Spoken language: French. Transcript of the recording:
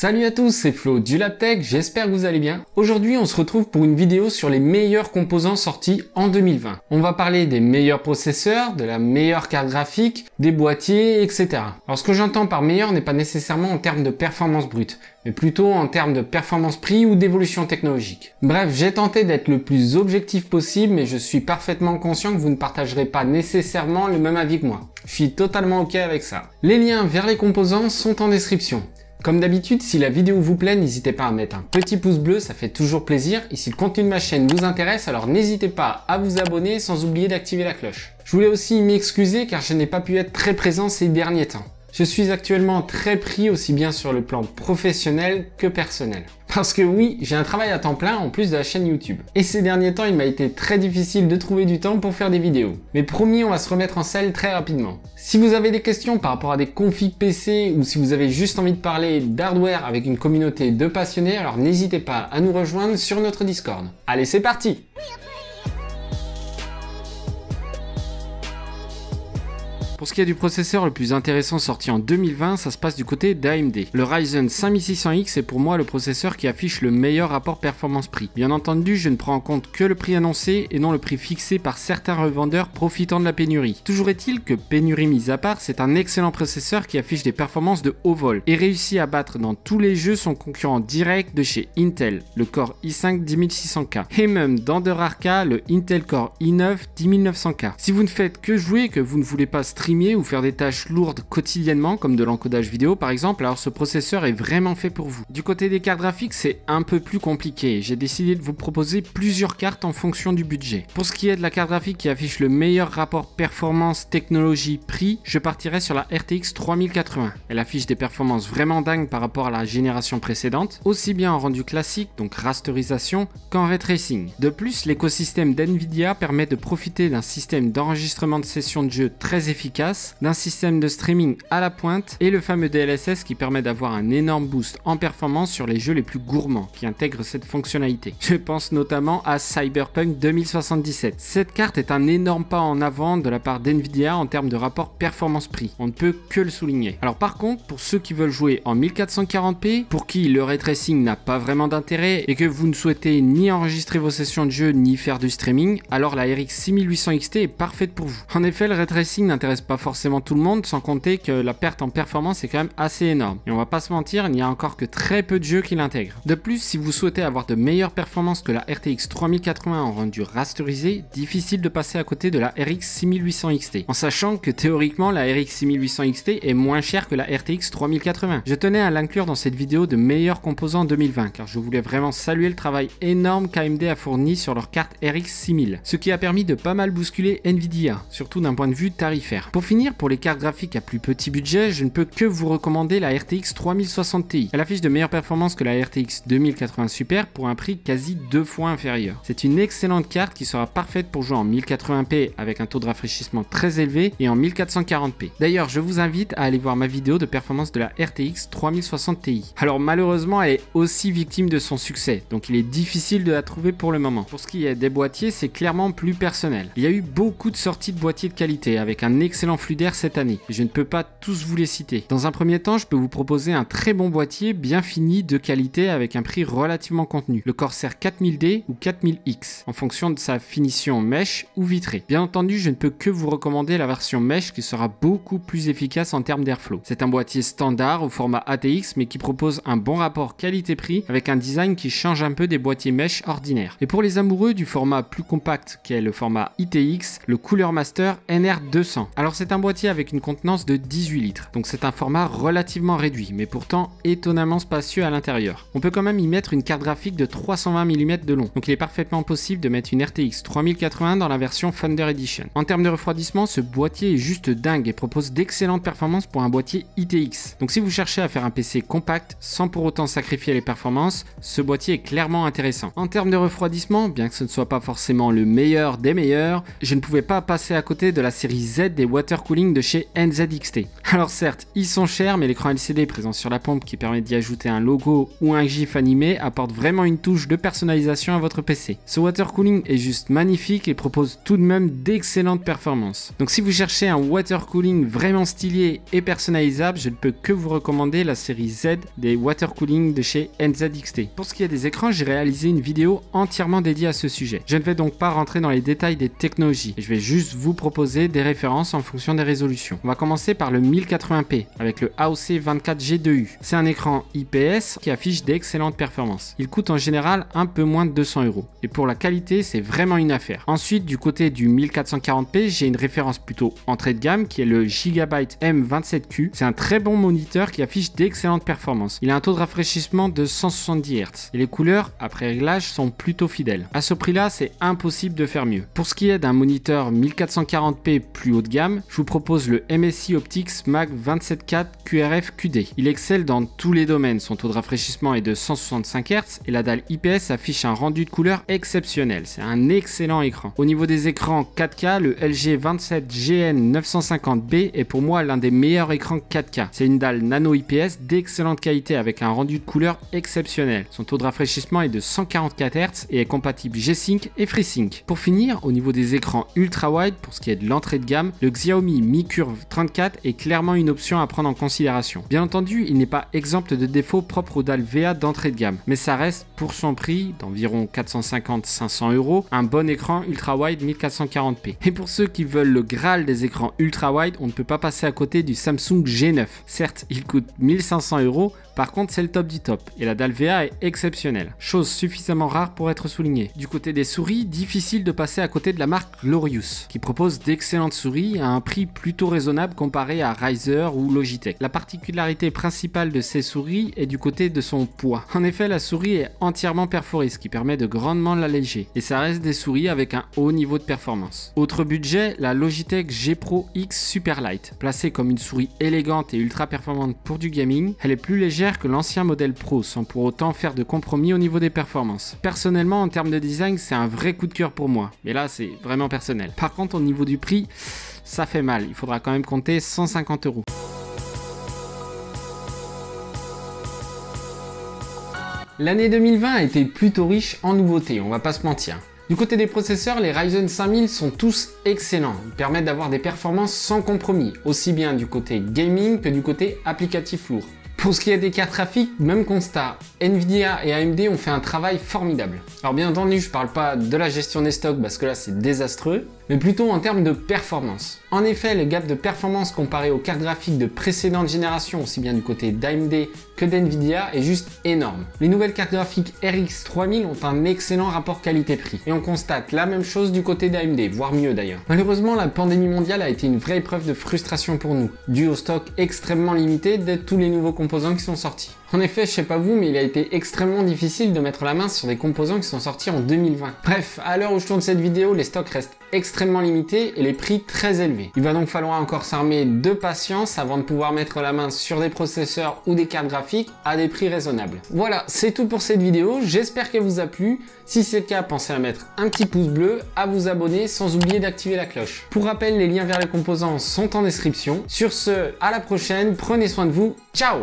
Salut à tous, c'est Flo du LabTech, j'espère que vous allez bien. Aujourd'hui, on se retrouve pour une vidéo sur les meilleurs composants sortis en 2020. On va parler des meilleurs processeurs, de la meilleure carte graphique, des boîtiers, etc. Alors ce que j'entends par meilleur n'est pas nécessairement en termes de performance brute, mais plutôt en termes de performance prix ou d'évolution technologique. Bref, j'ai tenté d'être le plus objectif possible, mais je suis parfaitement conscient que vous ne partagerez pas nécessairement le même avis que moi. Je suis totalement ok avec ça. Les liens vers les composants sont en description. Comme d'habitude, si la vidéo vous plaît, n'hésitez pas à mettre un petit pouce bleu, ça fait toujours plaisir. Et si le contenu de ma chaîne vous intéresse, alors n'hésitez pas à vous abonner sans oublier d'activer la cloche. Je voulais aussi m'excuser car je n'ai pas pu être très présent ces derniers temps. Je suis actuellement très pris aussi bien sur le plan professionnel que personnel. Parce que oui, j'ai un travail à temps plein en plus de la chaîne YouTube. Et ces derniers temps, il m'a été très difficile de trouver du temps pour faire des vidéos. Mais promis, on va se remettre en selle très rapidement. Si vous avez des questions par rapport à des configs PC ou si vous avez juste envie de parler d'hardware avec une communauté de passionnés, alors n'hésitez pas à nous rejoindre sur notre Discord. Allez, c'est parti! Pour ce qui est du processeur le plus intéressant sorti en 2020, ça se passe du côté d'AMD. Le Ryzen 5600X est pour moi le processeur qui affiche le meilleur rapport performance-prix. Bien entendu, je ne prends en compte que le prix annoncé et non le prix fixé par certains revendeurs profitant de la pénurie. Toujours est-il que, pénurie mise à part, c'est un excellent processeur qui affiche des performances de haut vol et réussit à battre dans tous les jeux son concurrent direct de chez Intel, le Core i5 10600K, et même dans de rares cas, le Intel Core i9 10900K. Si vous ne faites que jouer et que vous ne voulez pas streamer ou faire des tâches lourdes quotidiennement comme de l'encodage vidéo par exemple, alors ce processeur est vraiment fait pour vous. Du côté des cartes graphiques, c'est un peu plus compliqué. J'ai décidé de vous proposer plusieurs cartes en fonction du budget. Pour ce qui est de la carte graphique qui affiche le meilleur rapport performance technologie prix, je partirai sur la RTX 3080. Elle affiche des performances vraiment dingues par rapport à la génération précédente, aussi bien en rendu classique, donc rasterisation, qu'en ray tracing. De plus, l'écosystème d'NVIDIA permet de profiter d'un système d'enregistrement de sessions de jeu très efficace, d'un système de streaming à la pointe et le fameux DLSS qui permet d'avoir un énorme boost en performance sur les jeux les plus gourmands qui intègrent cette fonctionnalité. Je pense notamment à Cyberpunk 2077. Cette carte est un énorme pas en avant de la part d'NVIDIA en termes de rapport performance-prix. On ne peut que le souligner. Alors par contre, pour ceux qui veulent jouer en 1440p, pour qui le ray tracing n'a pas vraiment d'intérêt et que vous ne souhaitez ni enregistrer vos sessions de jeu ni faire du streaming, alors la RX 6800 XT est parfaite pour vous. En effet, le ray tracing n'intéresse pas forcément tout le monde, sans compter que la perte en performance est quand même assez énorme. Et on va pas se mentir, il n'y a encore que très peu de jeux qui l'intègrent. De plus, si vous souhaitez avoir de meilleures performances que la RTX 3080 en rendu rasterisé, difficile de passer à côté de la RX 6800 XT. En sachant que théoriquement, la RX 6800 XT est moins chère que la RTX 3080. Je tenais à l'inclure dans cette vidéo de meilleurs composants 2020, car je voulais vraiment saluer le travail énorme qu'AMD a fourni sur leur carte RX 6000, ce qui a permis de pas mal bousculer Nvidia, surtout d'un point de vue tarifaire. Pour finir, pour les cartes graphiques à plus petit budget, je ne peux que vous recommander la RTX 3060 Ti. Elle affiche de meilleures performances que la RTX 2080 Super pour un prix quasi 2 fois inférieur. C'est une excellente carte qui sera parfaite pour jouer en 1080p avec un taux de rafraîchissement très élevé et en 1440p. D'ailleurs, je vous invite à aller voir ma vidéo de performance de la RTX 3060 Ti. Alors malheureusement, elle est aussi victime de son succès, donc il est difficile de la trouver pour le moment. Pour ce qui est des boîtiers, c'est clairement plus personnel. Il y a eu beaucoup de sorties de boîtiers de qualité avec un excellent flux d'air cette année, et je ne peux pas tous vous les citer. Dans un premier temps, je peux vous proposer un très bon boîtier bien fini de qualité avec un prix relativement contenu, le Corsair 4000D ou 4000X, en fonction de sa finition mèche ou vitrée. Bien entendu, je ne peux que vous recommander la version mèche qui sera beaucoup plus efficace en termes d'airflow. C'est un boîtier standard au format ATX mais qui propose un bon rapport qualité-prix avec un design qui change un peu des boîtiers mèche ordinaires. Et pour les amoureux du format plus compact qu'est le format ITX, le Cooler Master NR200. Alors c'est un boîtier avec une contenance de 18 litres, donc c'est un format relativement réduit, mais pourtant étonnamment spacieux à l'intérieur. On peut quand même y mettre une carte graphique de 320 mm de long, donc il est parfaitement possible de mettre une RTX 3080 dans la version Thunder Edition. En termes de refroidissement, ce boîtier est juste dingue et propose d'excellentes performances pour un boîtier ITX. Donc si vous cherchez à faire un PC compact sans pour autant sacrifier les performances, ce boîtier est clairement intéressant. En termes de refroidissement, bien que ce ne soit pas forcément le meilleur des meilleurs, je ne pouvais pas passer à côté de la série Z des water cooling de chez NZXT. Alors certes, ils sont chers, mais l'écran LCD présent sur la pompe qui permet d'y ajouter un logo ou un GIF animé apporte vraiment une touche de personnalisation à votre PC. Ce water cooling est juste magnifique et propose tout de même d'excellentes performances. Donc si vous cherchez un water cooling vraiment stylé et personnalisable, je ne peux que vous recommander la série Z des water cooling de chez NZXT. Pour ce qui est des écrans, j'ai réalisé une vidéo entièrement dédiée à ce sujet. Je ne vais donc pas rentrer dans les détails des technologies, je vais juste vous proposer des références en fonction des résolutions. On va commencer par le 1080p avec le AOC 24G2U. C'est un écran IPS qui affiche d'excellentes performances. Il coûte en général un peu moins de 200 € et pour la qualité, c'est vraiment une affaire. Ensuite, du côté du 1440p, j'ai une référence plutôt entrée de gamme qui est le Gigabyte M27Q. C'est un très bon moniteur qui affiche d'excellentes performances. Il a un taux de rafraîchissement de 170 Hz et les couleurs après réglage sont plutôt fidèles. À ce prix-là, c'est impossible de faire mieux. Pour ce qui est d'un moniteur 1440p plus haut de gamme, je vous propose le MSI Optix Mag 274 QRF QD. Il excelle dans tous les domaines. Son taux de rafraîchissement est de 165 Hz et la dalle IPS affiche un rendu de couleur exceptionnel. C'est un excellent écran. Au niveau des écrans 4K, le LG 27GN 950B est pour moi l'un des meilleurs écrans 4K. C'est une dalle nano IPS d'excellente qualité avec un rendu de couleur exceptionnel. Son taux de rafraîchissement est de 144 Hz et est compatible G-Sync et FreeSync. Pour finir, au niveau des écrans ultra wide, pour ce qui est de l'entrée de gamme, le Xiaomi Mi Curve 34 est clairement une option à prendre en considération. Bien entendu, il n'est pas exempt de défauts propres aux dalles VA d'entrée de gamme, mais ça reste pour son prix d'environ 450-500 €, un bon écran ultra wide 1440p. Et pour ceux qui veulent le graal des écrans ultra wide, on ne peut pas passer à côté du Samsung G9. Certes, il coûte 1500 €, par contre c'est le top du top et la dalle VA est exceptionnelle, chose suffisamment rare pour être soulignée. Du côté des souris, difficile de passer à côté de la marque Glorious, qui propose d'excellentes souris à un prix plutôt raisonnable comparé à Razer ou Logitech. La particularité principale de ces souris est du côté de son poids. En effet, la souris est entièrement perforée, ce qui permet de grandement l'alléger, et ça reste des souris avec un haut niveau de performance. Autre budget, la Logitech G Pro X Superlight. Placée comme une souris élégante et ultra performante pour du gaming, elle est plus légère que l'ancien modèle Pro sans pour autant faire de compromis au niveau des performances. Personnellement, en termes de design, c'est un vrai coup de cœur pour moi, mais là c'est vraiment personnel. Par contre, au niveau du prix, ça fait mal, il faudra quand même compter 150 €. L'année 2020 a été plutôt riche en nouveautés, on va pas se mentir. Du côté des processeurs, les Ryzen 5000 sont tous excellents. Ils permettent d'avoir des performances sans compromis, aussi bien du côté gaming que du côté applicatif lourd. Pour ce qui est des cartes graphiques, même constat, Nvidia et AMD ont fait un travail formidable. Alors bien entendu, je parle pas de la gestion des stocks parce que là c'est désastreux, mais plutôt en termes de performance. En effet, le gap de performance comparé aux cartes graphiques de précédentes générations, aussi bien du côté d'AMD que d'Nvidia, est juste énorme. Les nouvelles cartes graphiques RX 3000 ont un excellent rapport qualité-prix, et on constate la même chose du côté d'AMD, voire mieux d'ailleurs. Malheureusement, la pandémie mondiale a été une vraie épreuve de frustration pour nous, dû au stock extrêmement limité de tous les nouveaux composants qui sont sortis. En effet, je sais pas vous, mais il a été extrêmement difficile de mettre la main sur des composants qui sont sortis en 2020. Bref, à l'heure où je tourne cette vidéo, les stocks restent extrêmement limités et les prix très élevés. Il va donc falloir encore s'armer de patience avant de pouvoir mettre la main sur des processeurs ou des cartes graphiques à des prix raisonnables. Voilà, c'est tout pour cette vidéo, j'espère qu'elle vous a plu. Si c'est le cas, pensez à mettre un petit pouce bleu, à vous abonner sans oublier d'activer la cloche. Pour rappel, les liens vers les composants sont en description. Sur ce, à la prochaine, prenez soin de vous, ciao!